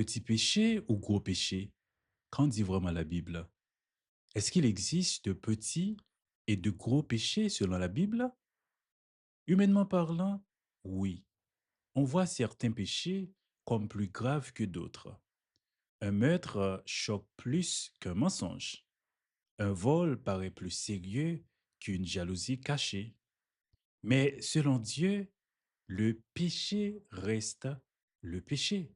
Petit péché ou gros péché? Qu'en dit vraiment la Bible? Est-ce qu'il existe de petits et de gros péchés selon la Bible? Humainement parlant, oui. On voit certains péchés comme plus graves que d'autres. Un meurtre choque plus qu'un mensonge. Un vol paraît plus sérieux qu'une jalousie cachée. Mais selon Dieu, le péché reste le péché.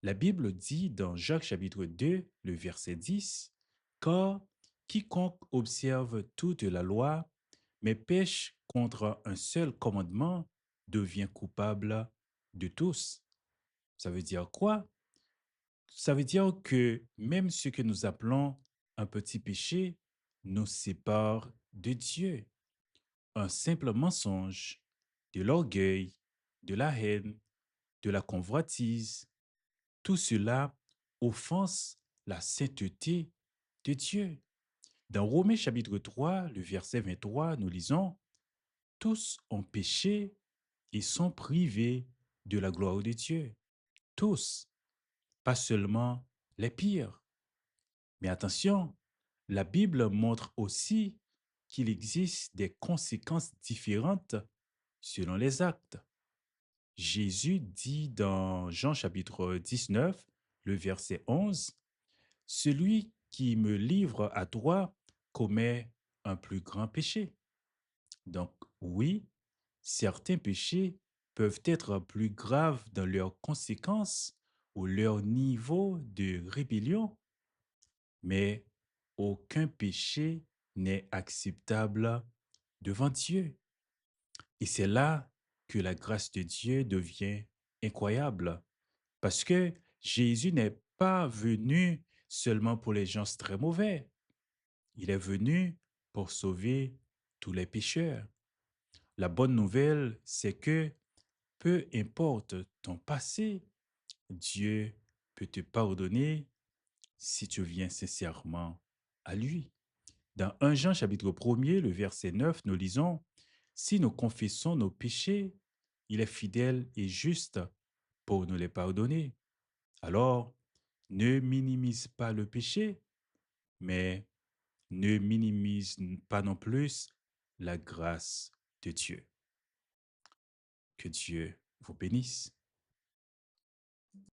La Bible dit dans Jacques chapitre 2, le verset 10, car quiconque observe toute la loi, mais pêche contre un seul commandement, devient coupable de tous. Ça veut dire quoi? Ça veut dire que même ce que nous appelons un petit péché nous sépare de Dieu. Un simple mensonge, de l'orgueil, de la haine, de la convoitise, tout cela offense la sainteté de Dieu. Dans Romains chapitre 3, le verset 23, nous lisons, tous ont péché et sont privés de la gloire de Dieu. Tous, pas seulement les pires. Mais attention, la Bible montre aussi qu'il existe des conséquences différentes selon les actes. Jésus dit dans Jean chapitre 19, le verset 11, celui qui me livre à toi commet un plus grand péché. Donc oui, certains péchés peuvent être plus graves dans leurs conséquences ou leur niveau de rébellion, mais aucun péché n'est acceptable devant Dieu. Et c'est là que la grâce de Dieu devient incroyable, parce que Jésus n'est pas venu seulement pour les gens très mauvais. Il est venu pour sauver tous les pécheurs. La bonne nouvelle, c'est que peu importe ton passé, Dieu peut te pardonner si tu viens sincèrement à lui. Dans 1 Jean chapitre 1er, le verset 9, nous lisons, si nous confessons nos péchés, il est fidèle et juste pour nous les pardonner. Alors, ne minimise pas le péché, mais ne minimise pas non plus la grâce de Dieu. Que Dieu vous bénisse.